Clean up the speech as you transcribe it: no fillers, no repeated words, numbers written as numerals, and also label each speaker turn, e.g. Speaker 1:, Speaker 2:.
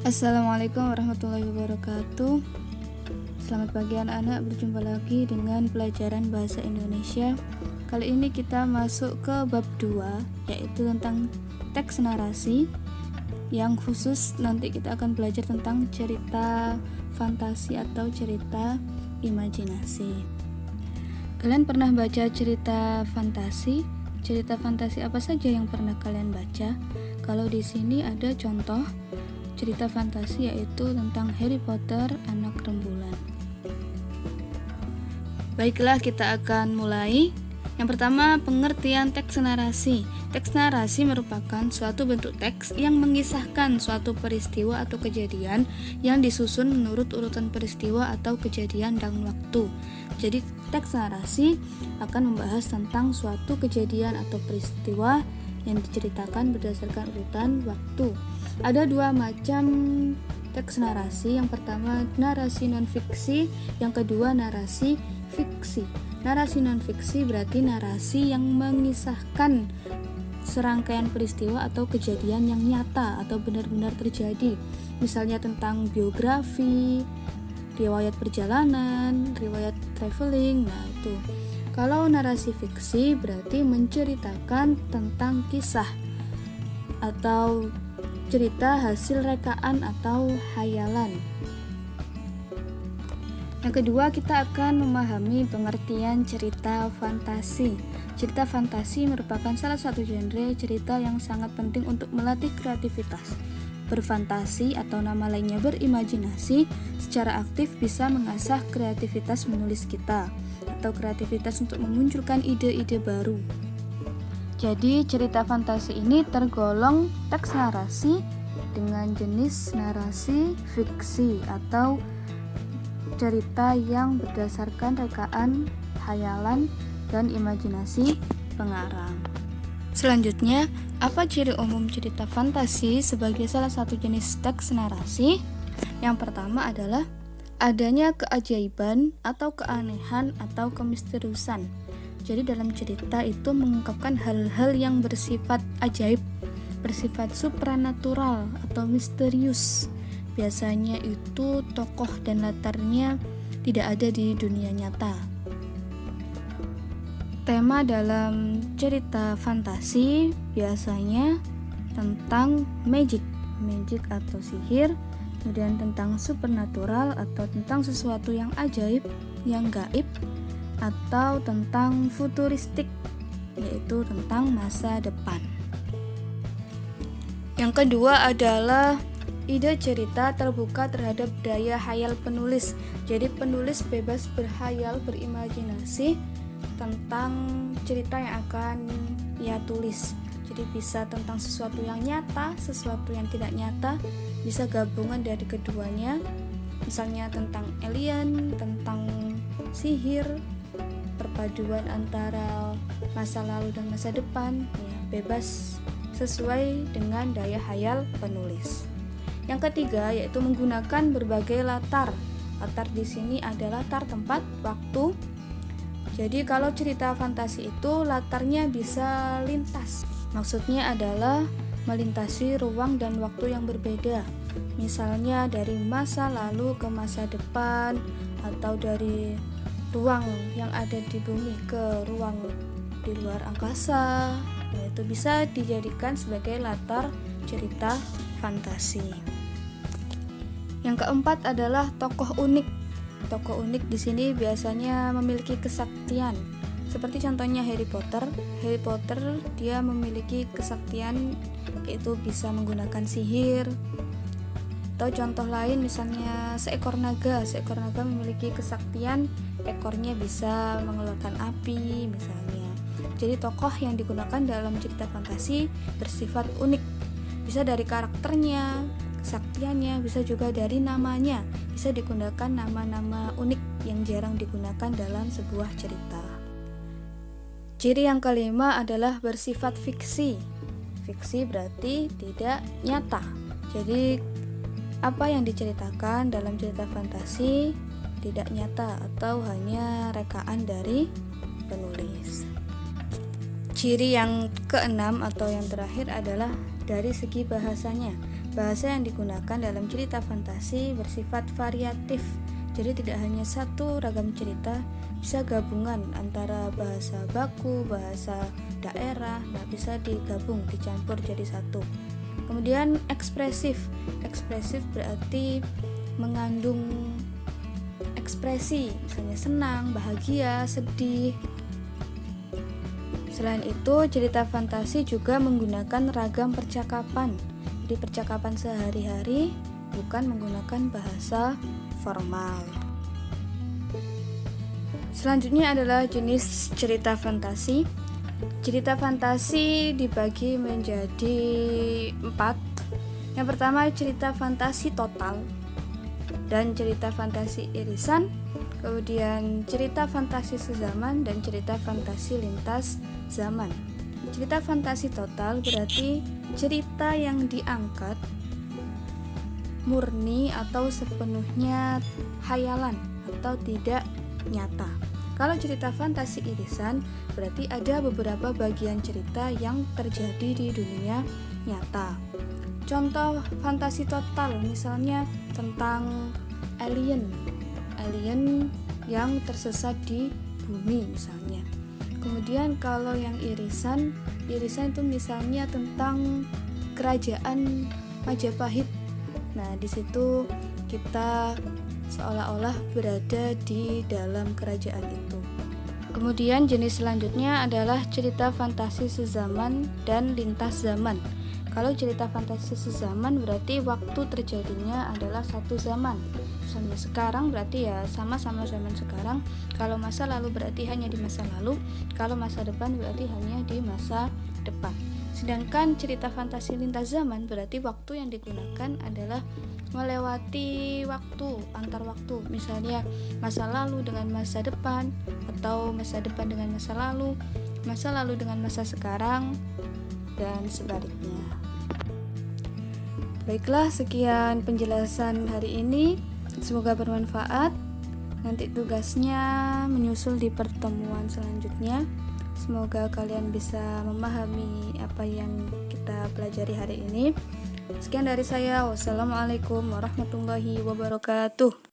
Speaker 1: Assalamualaikum warahmatullahi wabarakatuh. Selamat pagi anak-anak, berjumpa lagi dengan pelajaran bahasa Indonesia. Kali ini kita masuk ke bab 2, yaitu tentang teks narasi. Yang khusus nanti kita akan belajar tentang cerita fantasi atau cerita imajinasi. Kalian pernah baca cerita fantasi? Cerita fantasi apa saja yang pernah kalian baca? Kalau di sini ada contoh cerita fantasi, yaitu tentang Harry Potter, Anak Rembulan. Baiklah, kita akan mulai. Yang pertama, pengertian teks narasi. Teks narasi merupakan suatu bentuk teks yang mengisahkan suatu peristiwa atau kejadian yang disusun menurut urutan peristiwa atau kejadian dan waktu. Jadi, teks narasi akan membahas tentang suatu kejadian atau peristiwa yang diceritakan berdasarkan urutan waktu. Ada dua macam teks narasi. Yang pertama, narasi non-fiksi. Yang kedua, narasi fiksi. Narasi non-fiksi berarti narasi yang mengisahkan serangkaian peristiwa atau kejadian yang nyata atau benar-benar terjadi. Misalnya tentang biografi, riwayat perjalanan, riwayat traveling. Nah, itu. Kalau narasi fiksi berarti menceritakan tentang kisah atau cerita hasil rekaan atau hayalan. Yang kedua, kita akan memahami pengertian cerita fantasi. Cerita fantasi merupakan salah satu genre cerita yang sangat penting untuk melatih kreativitas. Berfantasi atau nama lainnya berimajinasi secara aktif bisa mengasah kreativitas menulis kita atau kreativitas untuk memunculkan ide-ide baru. Jadi cerita fantasi ini tergolong teks narasi dengan jenis narasi fiksi atau cerita yang berdasarkan rekaan, hayalan, dan imajinasi pengarang. Selanjutnya, apa ciri umum cerita fantasi sebagai salah satu jenis teks narasi? Yang pertama adalah adanya keajaiban atau keanehan atau kemisteriusan. Jadi dalam cerita itu mengungkapkan hal-hal yang bersifat ajaib, bersifat supranatural atau misterius. Biasanya itu tokoh dan latarnya tidak ada di dunia nyata. Tema dalam cerita fantasi biasanya tentang magic atau sihir, kemudian tentang supernatural atau tentang sesuatu yang ajaib, yang gaib, atau tentang futuristik, yaitu tentang masa depan. Yang kedua adalah ide cerita terbuka terhadap daya hayal penulis. Jadi penulis bebas berhayal, berimajinasi tentang cerita yang akan ia tulis. Jadi bisa tentang sesuatu yang nyata, sesuatu yang tidak nyata, bisa gabungan dari keduanya. Misalnya tentang alien, tentang sihir, perpaduan antara masa lalu dan masa depan, ya, bebas sesuai dengan daya hayal penulis. Yang ketiga yaitu menggunakan berbagai latar. Latar di sini adalah latar tempat, waktu. Jadi kalau cerita fantasi itu latarnya bisa lintas. Maksudnya adalah melintasi ruang dan waktu yang berbeda. Misalnya dari masa lalu ke masa depan, atau dari ruang yang ada di bumi ke ruang di luar angkasa. Itu bisa dijadikan sebagai latar cerita fantasi. Yang keempat adalah tokoh unik. Tokoh unik di sini biasanya memiliki kesaktian. Seperti contohnya Harry Potter. Harry Potter dia memiliki kesaktian, yaitu bisa menggunakan sihir. Atau contoh lain misalnya seekor naga. Seekor naga memiliki kesaktian, ekornya bisa mengeluarkan api misalnya. Jadi tokoh yang digunakan dalam cerita fantasi bersifat unik. Bisa dari karakternya, kesaktiannya, bisa juga dari namanya. Bisa digunakan nama-nama unik yang jarang digunakan dalam sebuah cerita. Ciri yang kelima adalah bersifat fiksi. Fiksi berarti tidak nyata. Jadi apa yang diceritakan dalam cerita fantasi tidak nyata atau hanya rekaan dari penulis. Ciri yang keenam atau yang terakhir adalah dari segi bahasanya. Bahasa yang digunakan dalam cerita fantasi bersifat variatif. Jadi tidak hanya satu ragam cerita, bisa gabungan antara bahasa baku, bahasa daerah, bisa digabung, dicampur jadi satu. Kemudian ekspresif. Ekspresif berarti mengandung ekspresi, misalnya senang, bahagia, sedih. Selain itu, cerita fantasi juga menggunakan ragam percakapan. Jadi percakapan sehari-hari, bukan menggunakan bahasa formal. Selanjutnya adalah jenis cerita fantasi. Cerita fantasi dibagi menjadi 4. Yang pertama, cerita fantasi total dan cerita fantasi irisan, kemudian cerita fantasi sezaman dan cerita fantasi lintas zaman. Cerita fantasi total berarti cerita yang diangkat murni atau sepenuhnya hayalan atau tidak nyata. Kalau cerita fantasi irisan berarti ada beberapa bagian cerita yang terjadi di dunia nyata. Contoh fantasi total misalnya tentang alien yang tersesat di bumi misalnya. Kemudian kalau yang irisan itu misalnya tentang kerajaan Majapahit. Nah, di situ kita seolah-olah berada di dalam kerajaan itu. Kemudian jenis selanjutnya adalah cerita fantasi sezaman dan lintas zaman. Kalau cerita fantasi sezaman berarti waktu terjadinya adalah satu zaman. Misalnya sekarang berarti ya sama-sama zaman sekarang. Kalau masa lalu berarti hanya di masa lalu. Kalau masa depan berarti hanya di masa depan. Sedangkan cerita fantasi lintas zaman berarti waktu yang digunakan adalah melewati waktu, antar waktu. Misalnya masa lalu dengan masa depan, atau masa depan dengan masa lalu dengan masa sekarang, dan sebaliknya. Baiklah, sekian penjelasan hari ini. Semoga bermanfaat. Nanti tugasnya menyusul di pertemuan selanjutnya. Semoga kalian bisa memahami apa yang kita pelajari hari ini. Sekian dari saya. Wassalamualaikum warahmatullahi wabarakatuh.